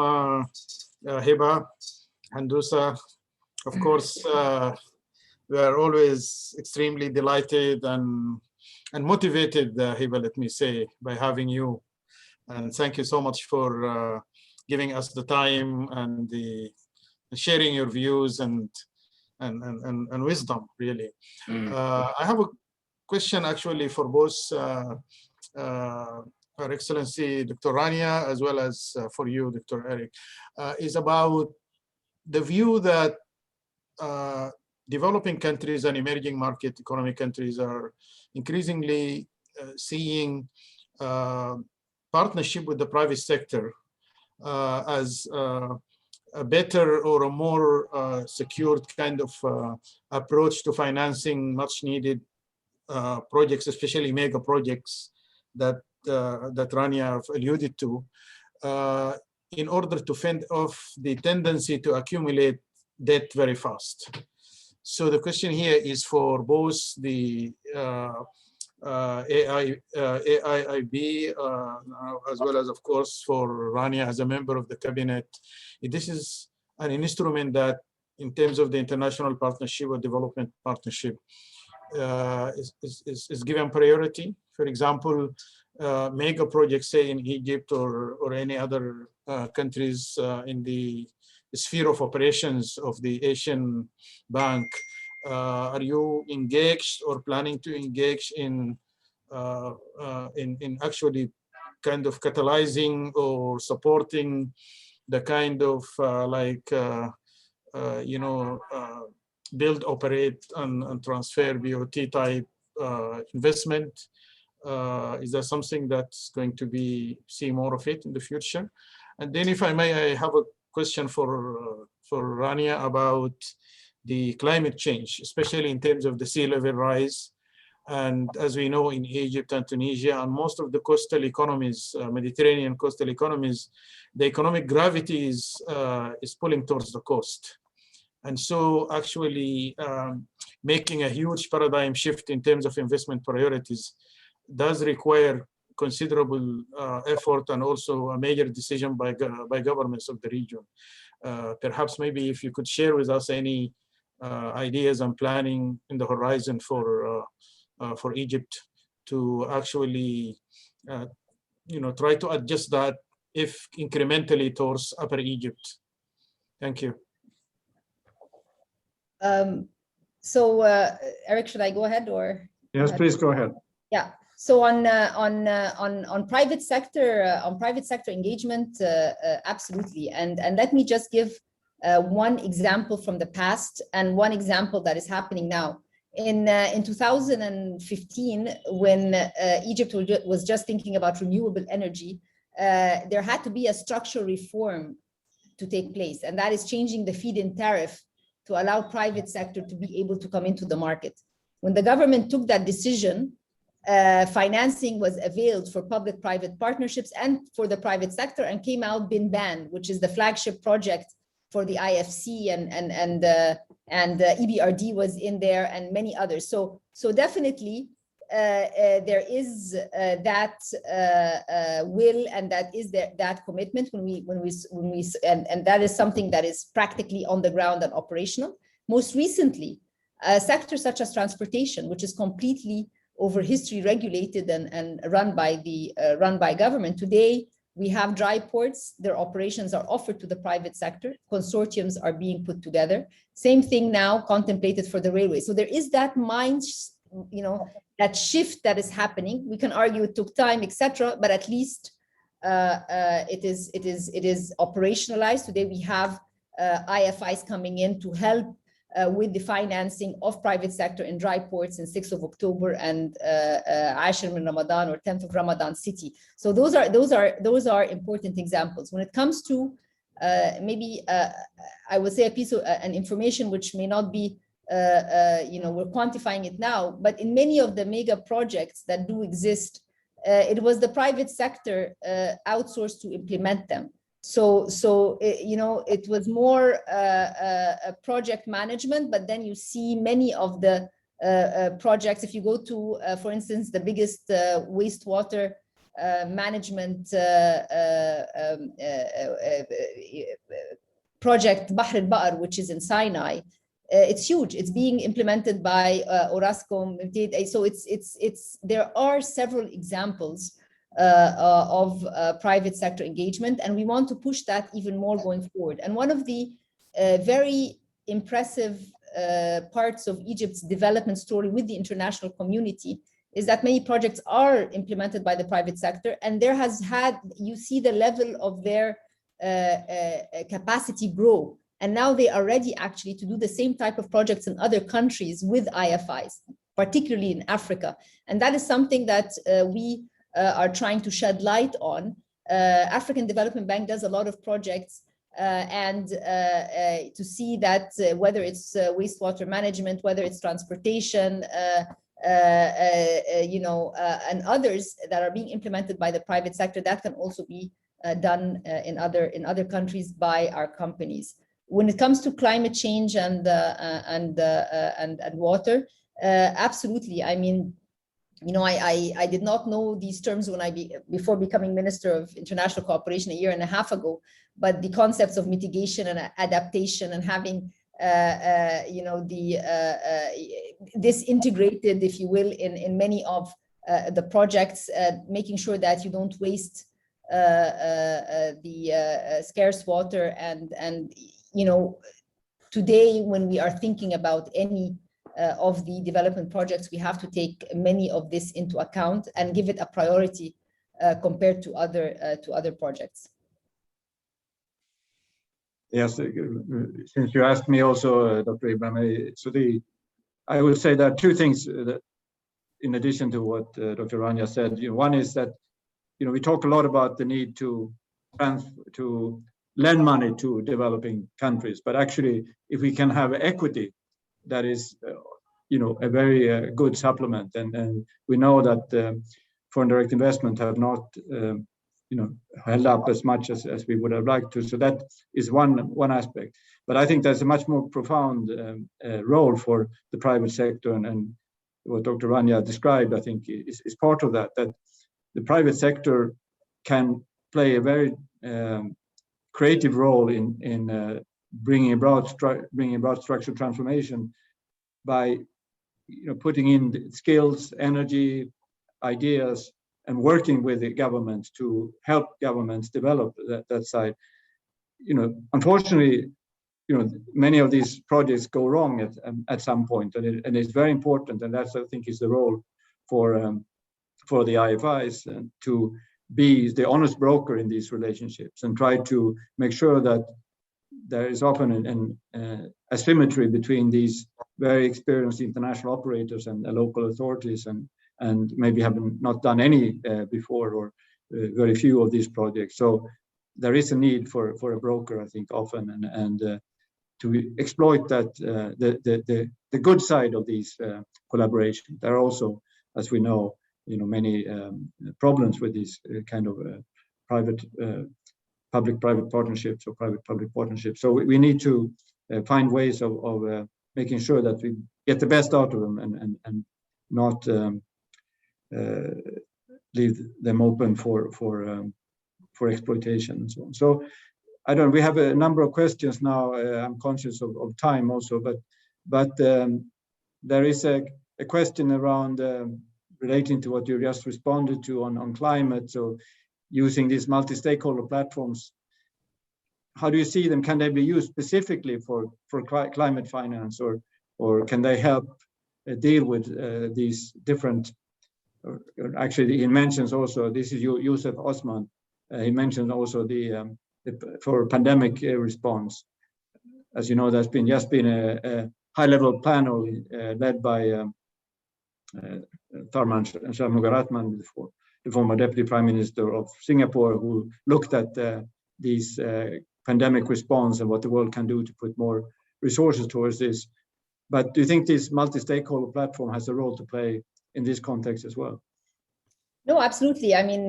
Hiba, Handusa. Of course, we are always extremely delighted and motivated, Hiba, let me say, by having you. And thank you so much for giving us the time and sharing your views and wisdom, really. I have a question actually for both Her Excellency Dr. Rania, as well as for you, Dr. Eric, is about the view that developing countries and emerging market economic countries are increasingly seeing partnership with the private sector as a better or a more secured kind of approach to financing much needed projects, especially mega projects that Rania alluded to, in order to fend off the tendency to accumulate debt very fast. So the question here is for both the AIIB, as well as, of course, for Rania as a member of the cabinet. This is an instrument that, in terms of the international partnership or development partnership, is given priority. For example, mega projects, say in Egypt or any other countries in the sphere of operations of the Asian Bank. Are you engaged or planning to engage in actually kind of catalyzing or supporting the kind of build, operate, and transfer BOT type investment? Is that something that's going to see more of it in the future? And then, if I may, I have a question for Rania about the climate change, especially in terms of the sea level rise. And as we know, in Egypt and Tunisia and most of the coastal economies, Mediterranean coastal economies, the economic gravity is pulling towards the coast. And so actually making a huge paradigm shift in terms of investment priorities does require considerable effort and also a major decision by governments of the region. Perhaps maybe if you could share with us any ideas and planning in the horizon for Egypt to actually try to adjust that, if incrementally, towards Upper Egypt. Thank you. So Eric, should I go ahead or? Yes, please go ahead. Yeah. So on private sector engagement, absolutely. And let me just give one example from the past and one example that is happening now. In 2015, when Egypt was just thinking about renewable energy, there had to be a structural reform to take place, and that is changing the feed-in tariff to allow private sector to be able to come into the market. When the government took that decision, financing was availed for public-private partnerships and for the private sector, and came out Bin Ban, which is the flagship project for the IFC, and EBRD was in there, and many others. So definitely there is that will, and that is that commitment and that is something that is practically on the ground and operational. Most recently, sectors such as transportation, which is completely over history regulated and run by government. Today, we have dry ports. Their operations are offered to the private sector. Consortiums are being put together. Same thing now contemplated for the railway. So there is that that shift that is happening. We can argue it took time, etc., but at least it is operationalized. Today we have IFIs coming in to help with the financing of private sector in dry ports in 6th of October and Ashir min Ramadan or 10th of Ramadan city. So those are important examples. When it comes to I would say a piece of an information which may not be we're quantifying it now, but in many of the mega projects that do exist, it was the private sector outsourced to implement them. So it was more a project management, but then you see many of the projects. If you go to, for instance, the biggest wastewater management project, Bahr al-Baqar, which is in Sinai, it's huge. It's being implemented by Orascom. So there are several examples of private sector engagement, and we want to push that even more going forward. And one of the very impressive parts of Egypt's development story with the international community is that many projects are implemented by the private sector, and you see the level of their capacity grow. And now they are ready actually to do the same type of projects in other countries with IFIs, particularly in Africa. And that is something that we are trying to shed light on. African Development Bank does a lot of projects and to see that whether it's wastewater management, whether it's transportation, and others that are being implemented by the private sector, that can also be done in other countries by our companies. When it comes to climate change and water, absolutely. I mean, I did not know these terms before becoming Minister of International Cooperation a year and a half ago, but the concepts of mitigation and adaptation and having this integrated, if you will, in many of the projects, making sure that you don't waste the scarce water and today when we are thinking about any of the development projects, we have to take many of this into account and give it a priority compared to other projects. Yes, since you asked me also, Dr. Ibrahim, I would say there are two things that, in addition to what Dr. Rania said. One is that we talk a lot about the need to lend money to developing countries, but actually, if we can have equity, that is, a very good supplement. And we know that foreign direct investment have not, held up as much as we would have liked to. So that is one aspect. But I think there's a much more profound role for the private sector, and what Dr. Rania described, I think, is part of that. That the private sector can play a very creative role in bringing about structural transformation by putting in skills, energy, ideas, and working with the governments to help governments develop that side. Unfortunately, many of these projects go wrong at some point, and it's very important, and that's, I think, is the role for the IFIs to be the honest broker in these relationships and try to make sure that there is often asymmetry between these very experienced international operators and local authorities, and maybe have not done any before, or very few of these projects. So there is a need for a broker, I think, often, and to exploit that the good side of these collaborations. There are also, as we know, many problems with these kind of public-private partnerships or private-public partnerships. So we need to find ways of making sure that we get the best out of them and not leave them open for exploitation and so on. So we have a number of questions now. I'm conscious of time also, but there is a question around relating to what you just responded to on climate. So using these multi-stakeholder platforms, how do you see them? Can they be used specifically for climate finance, or can they help deal with these different? Actually, he mentions also, this is Yusuf Osman. He mentioned also for pandemic response. As you know, there's just been a high-level panel led by Tharman Shanmugaratnam, the former Deputy Prime Minister of Singapore, who looked at these pandemic response and what the world can do to put more resources towards this. But do you think this multi-stakeholder platform has a role to play in this context as well? No, absolutely. I mean,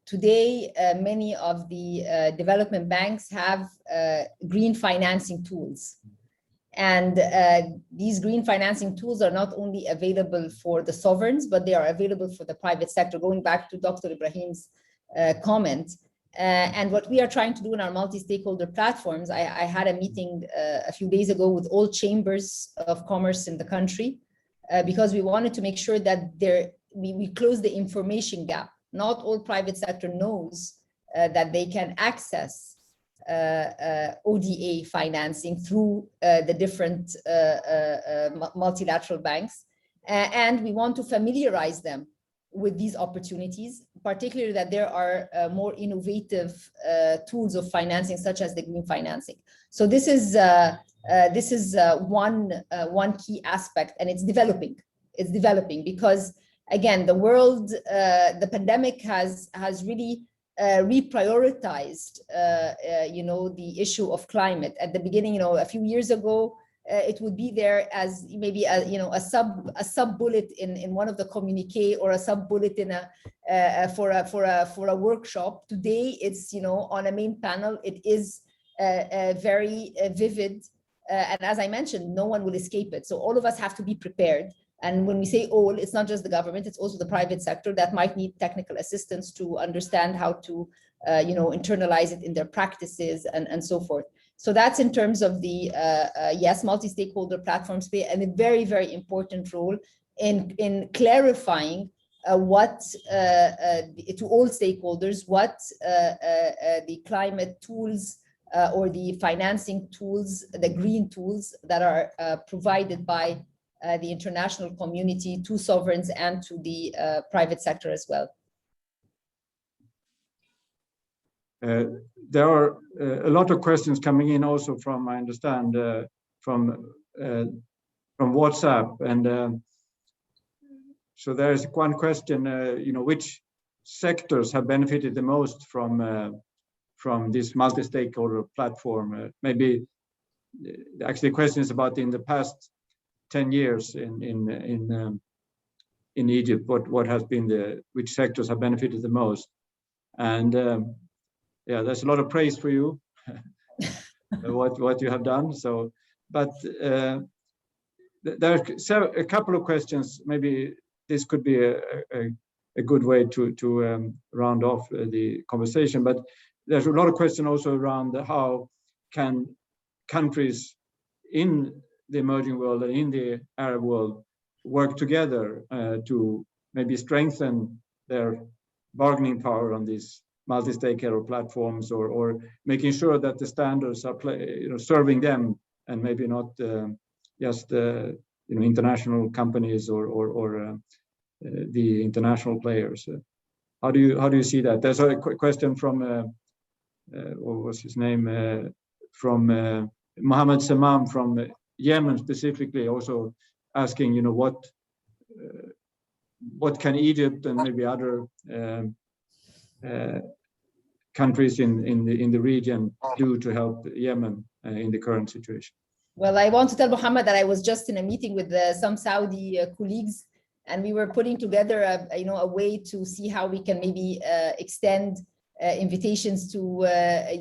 today many of the development banks have green financing tools. And these green financing tools are not only available for the sovereigns, but they are available for the private sector, going back to Dr. Ibrahim's comment. And what we are trying to do in our multi-stakeholder platforms, I had a meeting a few days ago with all chambers of commerce in the country, because we wanted to make sure that we close the information gap. Not all private sector knows that they can access ODA financing through the different multilateral banks. And we want to familiarize them with these opportunities, particularly that there are more innovative tools of financing, such as the green financing. So this is one key aspect, and it's developing. It's developing because, again, the world, the pandemic has really reprioritized, the issue of climate. At the beginning, a few years ago, it would be there as maybe a sub bullet in one of the communique, or a sub bullet in for a workshop. Today, it's on a main panel. It is very vivid, and as I mentioned, no one will escape it. So all of us have to be prepared. And when we say all, it's not just the government, it's also the private sector that might need technical assistance to understand how to, internalize it in their practices and so forth. So that's in terms of the, yes, multi-stakeholder platforms play a very, very important role in clarifying what, to all stakeholders, what the climate tools or the financing tools, the green tools that are provided by the international community to sovereigns and to the private sector as well. There are a lot of questions coming in also from, I understand, from WhatsApp. And so there is one question, which sectors have benefited the most from this multi-stakeholder platform? Maybe actually the question is about in the past 10 years in Egypt, what has been which sectors have benefited the most? And yeah, there's a lot of praise for you, what you have done. So, but there are a couple of questions. Maybe this could be a good way to round off the conversation. But there's a lot of questions also around how can countries in the emerging world and in the Arab world work together to maybe strengthen their bargaining power on these multi-stakeholder platforms, or making sure that the standards are serving them, and maybe not just international companies or the international players. How do you see that? There's a question from what was his name, from Mohammed Samam from Yemen specifically, also asking, you know, what can Egypt and maybe other countries in the region do to help Yemen in the current situation? Well, I want to tell Mohammed that I was just in a meeting with some Saudi colleagues, and we were putting together a way to see how we can maybe extend invitations to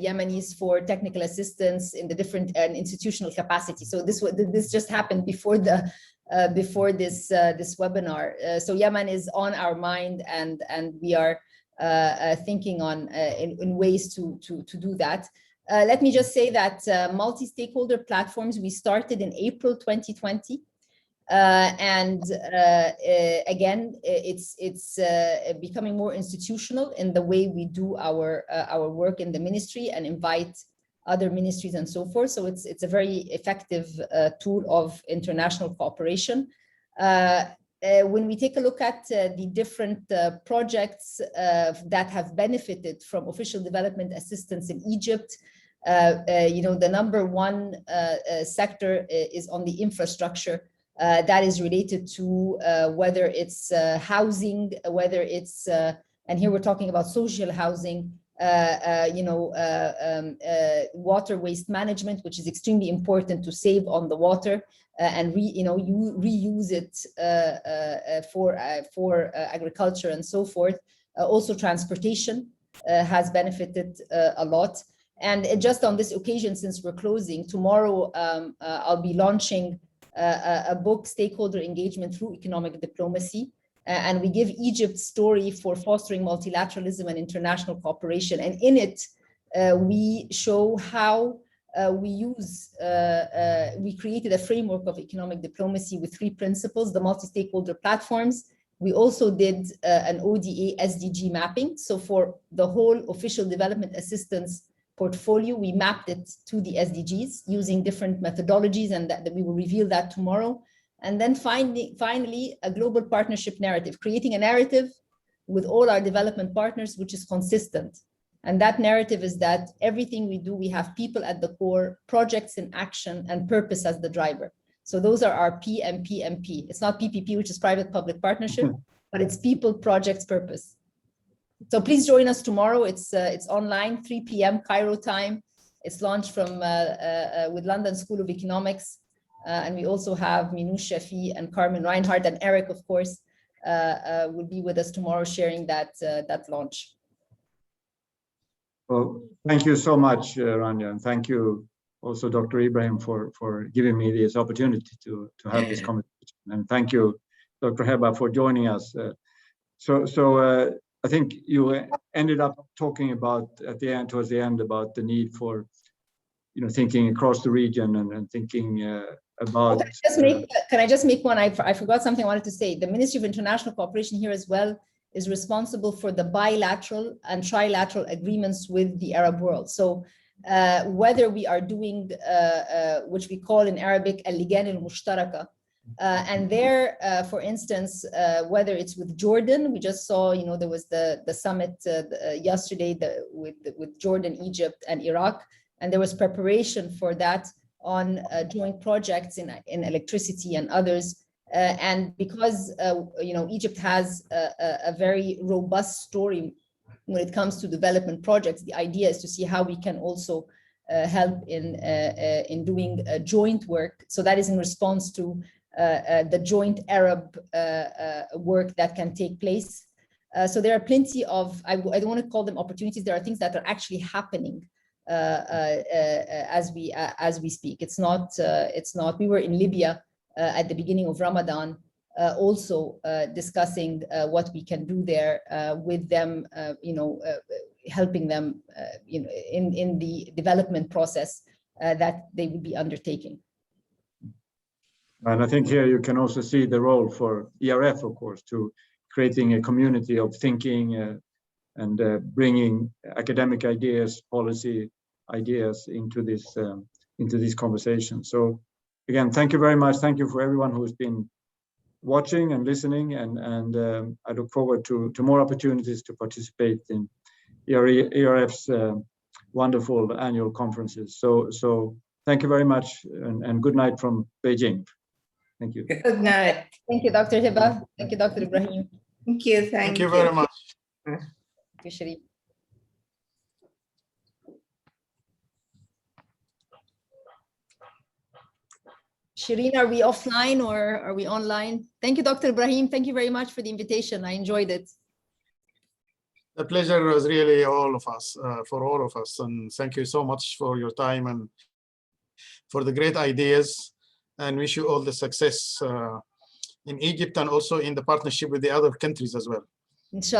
Yemenis for technical assistance in the different institutional capacity. So this just happened before this webinar. So Yemen is on our mind, and we are thinking on in ways to do that. Let me just say that multi-stakeholder platforms, we started in April 2020. Again, it's becoming more institutional in the way we do our work in the ministry and invite other ministries and so forth. So it's a very effective tool of international cooperation. When we take a look at the different projects that have benefited from official development assistance in Egypt, the number one sector is on the infrastructure. That is related to whether it's housing, whether it's, and here we're talking about social housing, water waste management, which is extremely important to save on the water and reuse it for agriculture and so forth. Also, transportation has benefited a lot. And just on this occasion, since we're closing, tomorrow I'll be launching a book, Stakeholder Engagement Through Economic Diplomacy. And we give Egypt's story for fostering multilateralism and international cooperation. And in it, we show how we created a framework of economic diplomacy with 3 principles, the multi-stakeholder platforms. We also did an ODA SDG mapping. So for the whole official development assistance portfolio, we mapped it to the SDGs using different methodologies, and that we will reveal that tomorrow. And then finally, a global partnership narrative, creating a narrative with all our development partners, which is consistent. And that narrative is that everything we do, we have people at the core, projects in action, and purpose as the driver. So those are our PMP. It's not PPP, which is private-public partnership, but it's people, projects, purpose. So please join us tomorrow. It's online, 3 p.m. Cairo time. It's launched with London School of Economics. And we also have Minouche Shafi and Carmen Reinhardt, and Eric, of course, will be with us tomorrow sharing that launch. Well, thank you so much, Rania, and thank you also, Dr. Ibrahim, for giving me this opportunity to have this conversation. And thank you, Dr. Heba, for joining us. I think you ended up talking about towards the end about the need for, thinking across the region and thinking about. Can I just make one? I forgot something I wanted to say. The Ministry of International Cooperation here as well is responsible for the bilateral and trilateral agreements with the Arab world. So whether we are doing, which we call in Arabic, al-ligan al-mushtaraka, and there, for instance, whether it's with Jordan, we just saw, there was the summit yesterday with Jordan, Egypt, and Iraq, and there was preparation for that on joint projects in electricity and others. And because Egypt has a very robust story when it comes to development projects, the idea is to see how we can also help in doing joint work. So that is in response to the joint Arab work that can take place. So there are plenty of, I don't want to call them opportunities, there are things that are actually happening as we speak. It's not, we were in Libya at the beginning of Ramadan, also discussing what we can do there with them, helping them in the development process that they would be undertaking. And I think here you can also see the role for ERF, of course, to creating a community of thinking and bringing academic ideas, policy ideas into this conversation. So again, thank you very much. Thank you for everyone who's been watching and listening, and I look forward to more opportunities to participate in ERF's wonderful annual conferences. So thank you very much, and good night from Beijing. Thank you. Good night. Thank you, Dr. Hiba. Thank you, Dr. Ibrahim. Thank you. Thank you very much. Thank you, Sharif. Shireen, are we offline or are we online? Thank you, Dr. Ibrahim. Thank you very much for the invitation. I enjoyed it. The pleasure was really all of us, for all of us. And thank you so much for your time and for the great ideas. And wish you all the success in Egypt and also in the partnership with the other countries as well. Inshallah.